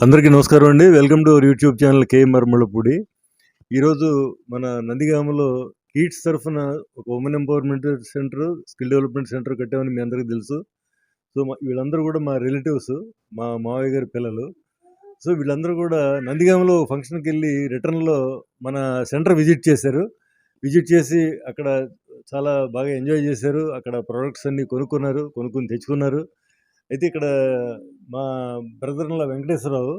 అందరికీ నమస్కారం అండి. Welcome to our YouTube channel KMR Mullapudi. ఈరోజు మన నందిగామలో కిడ్స్ తరఫున ఒక women empowerment centre, skill development centre కట్టామని మీ అందరికీ తెలుసు. సో వీళ్ళందరూ కూడా మా రిలేటివ్స్, మా మావయ్య గారి పిల్లలు. సో వీళ్ళందరూ కూడా నందిగామలో ఫంక్షన్కి వెళ్ళి రిటర్న్లో మన సెంటర్ విజిట్ చేశారు. విజిట్ చేసి అక్కడ చాలా బాగా ఎంజాయ్ చేశారు. అక్కడ ప్రోడక్ట్స్ అన్నీ కొనుక్కొని తెచ్చుకున్నారు. అయితే ఇక్కడ మా బ్రదర్‌ల వెంకటేశ్వరరావు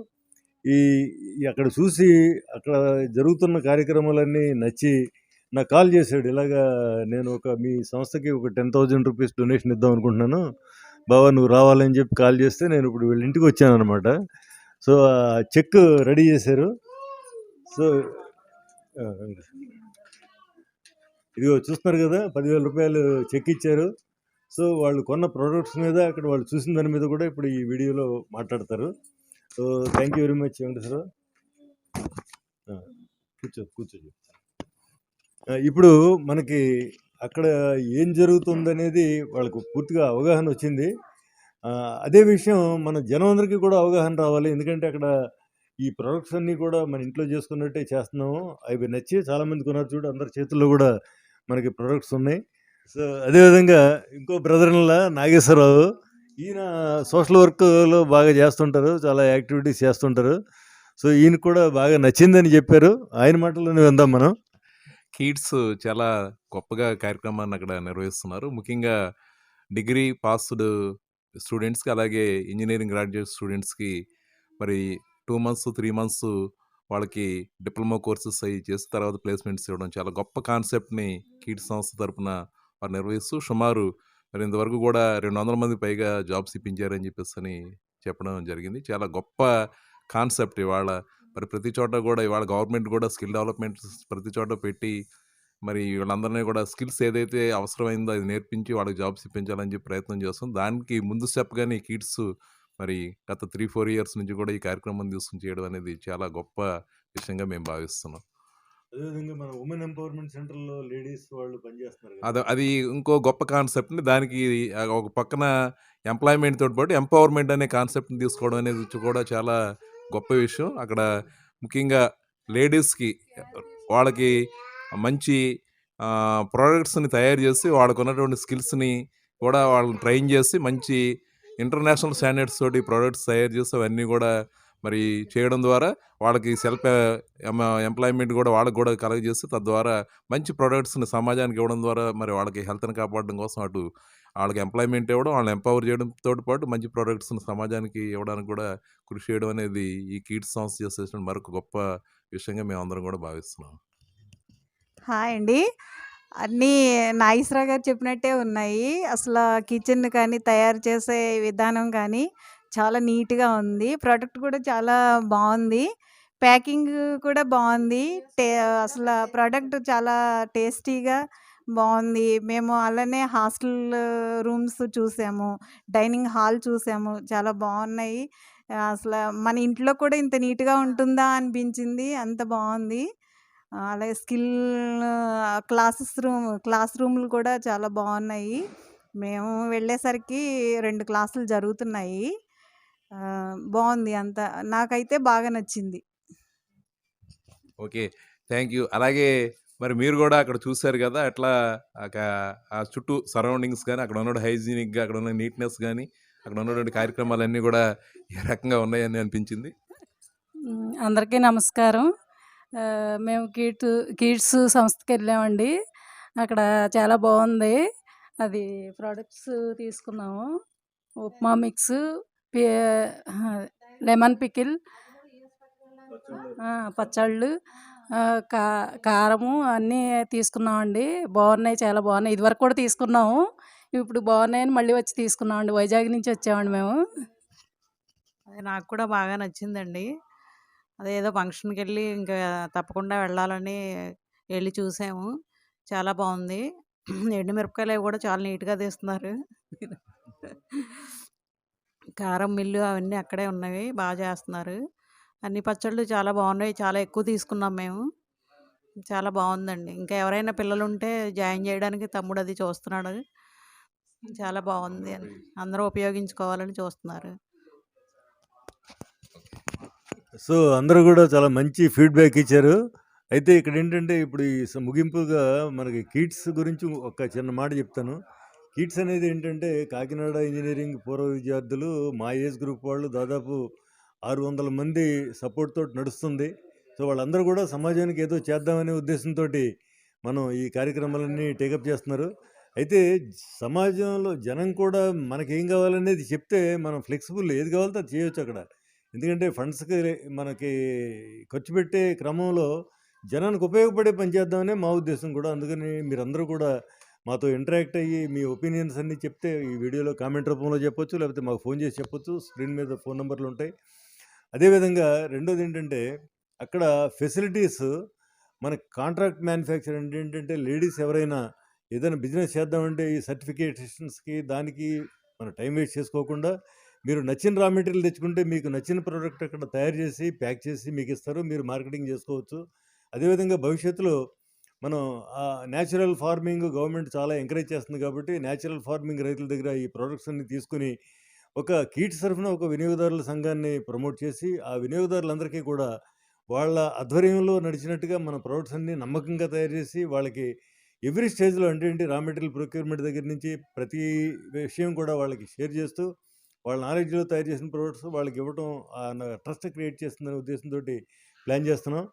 ఈ అక్కడ చూసి అక్కడ జరుగుతున్న కార్యక్రమాలన్నీ నచ్చి నాకు కాల్ చేశాడు. ఇలాగా నేను మీ సంస్థకి ఒక 10,000 రూపీస్ డొనేషన్ ఇద్దాం అనుకుంటున్నాను. బావ నువ్వు రావాలని చెప్పి కాల్ చేస్తే నేను ఇప్పుడు వీళ్ళ ఇంటికి వచ్చాననమాట. సో ఆ చెక్ రెడీ చేశారు. సో ఇదిగో చూస్తున్నారు కదా, 10,000 రూపాయలు చెక్ ఇచ్చారు. సో వాళ్ళు కొన్న ప్రోడక్ట్స్ మీద, అక్కడ వాళ్ళు చూసిన దాని మీద కూడా ఇప్పుడు ఈ వీడియోలో మాట్లాడతారు. So thank you very much Venkateswararao. కూర్చో. ఇప్పుడు మనకి అక్కడ ఏం జరుగుతుందనేది వాళ్ళకు పూర్తిగా అవగాహన వచ్చింది. అదే విషయం మన జనం అందరికీ కూడా అవగాహన రావాలి. ఎందుకంటే అక్కడ ఈ ప్రొడక్ట్స్ అన్నీ కూడా మన ఇంట్లో చేసుకున్నట్టే చేస్తున్నాము. అవి నచ్చి చాలామంది కొన్నారు. చూడు, అందరి చేతుల్లో కూడా మనకి ప్రొడక్ట్స్ ఉన్నాయి. సో అదేవిధంగా ఇంకో బ్రదర్‌లా నాగేశ్వరరావు, ఈయన సోషల్ వర్క్‌లో బాగా చేస్తుంటారు. చాలా యాక్టివిటీస్ చేస్తుంటారు. సో ఈయన కూడా బాగా నచ్చిందని చెప్పారు. ఆయన మాటల్లోనే విందాం మనం. కిడ్స్ చాలా గొప్పగా కార్యక్రమాన్ని అక్కడ నిర్వహిస్తున్నారు. ముఖ్యంగా డిగ్రీ పాస్డ్ స్టూడెంట్స్‌కి, అలాగే ఇంజనీరింగ్ గ్రాడ్యుయేట్ స్టూడెంట్స్‌కి మరి 2 మంత్స్, 3 మంత్స్ వాళ్ళకి డిప్లొమా కోర్సెస్ అవి చేసి తర్వాత ప్లేస్మెంట్స్ ఇవ్వడం చాలా గొప్ప కాన్సెప్ట్ని కిడ్స్ సంస్థ తరపున వారు నిర్వహిస్తూ సుమారు మరి ఇంతవరకు కూడా 200 మంది పైగా జాబ్స్ ఇప్పించారని చెప్పేసి చెప్పడం జరిగింది. చాలా గొప్ప కాన్సెప్ట్. ఇవాళ మరి ప్రతి చోట కూడా ఇవాళ గవర్నమెంట్ కూడా స్కిల్ డెవలప్మెంట్ ప్రతి చోట పెట్టి మరి వీళ్ళందరినీ కూడా స్కిల్స్ ఏదైతే అవసరమైందో అది నేర్పించి వాళ్ళకి జాబ్స్ ఇప్పించాలని చెప్పి ప్రయత్నం చేస్తుంది. దానికి ముందు స్టెప్గానే ఈ కిడ్స్ మరి గత 3-4 ఇయర్స్ నుంచి కూడా ఈ కార్యక్రమం తీసుకుని చేయడం అనేది చాలా గొప్ప విషయంగా మేము భావిస్తున్నాం. అదేవిధంగా మన ఉమెన్ ఎంపవర్మెంట్ సెంటర్‌లో లేడీస్ వాళ్ళు పనిచేస్తున్నారు. అది ఇంకో గొప్ప కాన్సెప్ట్ని దానికి ఒక పక్కన ఎంప్లాయ్మెంట్ తోటి పాటు ఎంపవర్మెంట్ అనే కాన్సెప్ట్ని తీసుకోవడం అనేది కూడా చాలా గొప్ప విషయం. అక్కడ ముఖ్యంగా లేడీస్కి వాళ్ళకి మంచి ప్రోడక్ట్స్ని తయారు చేసి వాళ్ళకు ఉన్నటువంటి స్కిల్స్ని కూడా వాళ్ళని ట్రైన్ చేసి మంచి ఇంటర్నేషనల్ స్టాండర్డ్స్ తోటి ప్రోడక్ట్స్ తయారు చేసి అవన్నీ కూడా మరి చేయడం ద్వారా వాళ్ళకి సెల్ఫ్ ఎంప్లాయ్మెంట్ కూడా వాళ్ళకి కూడా కలగజేసి తద్వారా మంచి ప్రోడక్ట్స్ని సమాజానికి ఇవ్వడం ద్వారా మరి వాళ్ళకి హెల్త్ని కాపాడడం కోసం అటు వాళ్ళకి ఎంప్లాయ్మెంట్ ఇవ్వడం, వాళ్ళని ఎంపవర్ చేయడంతో పాటు మంచి ప్రోడక్ట్స్ని సమాజానికి ఇవ్వడానికి కూడా కృషి చేయడం అనేది ఈ కిడ్స్ సంస్థ చేసేసిన మరొక గొప్ప విషయంగా మేము అందరం కూడా భావిస్తున్నాం. హాయ్ అండి. అన్నీ నాగేశ్వరరావు గారు చెప్పినట్టే ఉన్నాయి. అసలు కిచెన్ కానీ, తయారు చేసే విధానం కానీ చాలా నీట్‌గా ఉంది. ప్రోడక్ట్ కూడా చాలా బావుంది. ప్యాకింగ్ కూడా బావుంది. అసల ప్రోడక్ట్ చాలా టేస్టీగా బావుంది. మేము అలానే హాస్టల్ రూమ్స్ చూసాము. డైనింగ్ హాల్ చూసాము. చాలా బావున్నాయి. అసల మన ఇంట్లో కూడా ఇంత నీట్‌గా ఉంటుందా అనిపించింది. అంత బావుంది. అలాగే క్లాస్ రూమ్‌లు కూడా చాలా బావున్నాయి. మేము వెళ్ళేసరికి 2 క్లాసులు జరుగుతున్నాయి. బావుంది అంతా. నాకైతే బాగా నచ్చింది. ఓకే. Thank you. అలాగే మరి మీరు కూడా అక్కడ చూశారు కదా, అట్లా ఆ చుట్టూ సరౌండింగ్స్ కానీ, అక్కడ ఉన్న హైజీనిక్గా, అక్కడ ఉన్న నీట్నెస్ కానీ, అక్కడ ఉన్నటువంటి కార్యక్రమాలన్నీ కూడా ఏ రకంగా ఉన్నాయని అనిపించింది? అందరికీ నమస్కారం. మేము కిడ్స్ సంస్థకి వెళ్ళామండి. అక్కడ చాలా బాగుంది. అది ప్రోడక్ట్స్ తీసుకున్నాము. ఉప్మా మిక్స్, లెమన్ పికిల్, పచ్చళ్ళు, కారము అన్నీ తీసుకున్నామండి. బాగున్నాయి, చాలా బాగున్నాయి. ఇదివరకు కూడా తీసుకున్నాము, ఇప్పుడు బాగున్నాయని మళ్ళీ వచ్చి తీసుకున్నామండి. వైజాగ్ నుంచి వచ్చామండి మేము. అది నాకు కూడా బాగా నచ్చిందండి. అదేదో ఫంక్షన్కి వెళ్ళి ఇంకా తప్పకుండా వెళ్ళాలని వెళ్ళి చూసాము. చాలా బాగుంది. ఎండుమిరపకాయలు అవి కూడా చాలా నీట్గా తీస్తున్నారు. కారం మిల్లు అవన్నీ అక్కడే ఉన్నవి, బాగా చేస్తున్నారు. అన్ని పచ్చళ్ళు చాలా బాగున్నాయి. చాలా ఎక్కువ తీసుకున్నాం మేము. చాలా బాగుందండి. ఇంకా ఎవరైనా పిల్లలు ఉంటే జాయిన్ చేయడానికి తమ్ముడు అది చూస్తున్నాడు. చాలా బాగుంది అని అందరూ ఉపయోగించుకోవాలని చూస్తున్నారు. సో, అందరూ గూడా చాలా మంచి ఫీడ్‌బ్యాక్ ఇచ్చారు. అయితే ఇక్కడేంటంటే ఇప్పుడు ఈ ముగింపుగా మనకి కిడ్స్ గురించి ఒక చిన్న మాట చెప్తాను. కిడ్స్ అనేది ఏంటంటే కాకినాడ ఇంజినీరింగ్ పూర్వ విద్యార్థులు మా ఏజ్ గ్రూప్ వాళ్ళు దాదాపు 600 మంది సపోర్ట్ తోటి నడుస్తుంది. సో, వాళ్ళందరూ గూడా సమాజానికి ఏదో చేద్దామనే ఉద్దేశంతోటి మనం ఈ కార్యక్రమాలన్నీ టేకప్ చేస్తున్నారు. అయితే సమాజంలో జనం కూడా మనకేం కావాలనేది చెప్తే మనం ఫ్లెక్సిబుల్ ఏది కావాలితే అది చేయొచ్చక్కడ. ఎందుకంటే ఫండ్స్‌కి మనకి ఖర్చు పెట్టే క్రమంలో జనానికి ఉపయోగపడే పని చేద్దామనే మా ఉద్దేశం కూడా. అందుకని మీరందరూ కూడా మాతో ఇంటరాక్ట్ అయ్యి మీ ఒపీనియన్స్ అన్నీ చెప్తే ఈ వీడియోలో కామెంట్ రూపంలో చెప్పొచ్చు. లేకపోతే మాకు ఫోన్ చేసి చెప్పొచ్చు. స్క్రీన్ మీద ఫోన్ నంబర్‌లుంటాయి. అదేవిధంగా రెండోదేంటంటే అక్కడ ఫెసిలిటీస్ మనకి కాంట్రాక్ట్ మ్యానుఫ్యాక్చర్ అంటే ఏంటంటే లేడీస్ ఎవరైనా ఏదైనా బిజినెస్ చేద్దామంటే ఈ సర్టిఫికేషన్స్‌కి దానికి మన టైం వేస్ట్ చేసుకోకుండా మీరు నచ్చిన రా మెటీరియల్ తెచ్చుకుంటే మీకు నచ్చిన ప్రోడక్ట్ అక్కడ తయారు చేసి, ప్యాక్ చేసి మీకిస్తారు. మీరు మార్కెటింగ్ చేసుకోవచ్చు. అదేవిధంగా భవిష్యత్తులో మనం నేచురల్ ఫార్మింగ్ గవర్నమెంట్ చాలా ఎంకరేజ్ చేస్తుంది కాబట్టి, నేచురల్ ఫార్మింగ్ రైతుల దగ్గర ఈ ప్రొడక్ట్స్ అన్నీ తీసుకొని, ఒక కిడ్స్ తరఫున ఒక వినియోగదారుల సంఘాన్ని ప్రమోట్ చేసి, ఆ వినియోగదారులందరికీ కూడా వాళ్ళ ఆధ్వర్యంలో నడిచినట్టుగా మన ప్రొడక్ట్స్ అన్నీ నమ్మకంగా తయారు చేసి, వాళ్ళకి ఎవ్రీ స్టేజ్‌లో అంటే ఏంటి రా మెటీరియల్ ప్రొక్యూర్‌మెంట్ దగ్గర నుంచి ప్రతి విషయం కూడా వాళ్ళకి షేర్ చేస్తూ, వాళ్ళ నాలెడ్జ్‌లో తయారు చేసిన ప్రొడక్ట్స్ వాళ్ళకివ్వటం ట్రస్ట్ క్రియేట్ చేస్తుందనే ఉద్దేశంతోటి ప్లాన్ చేస్తున్నాం.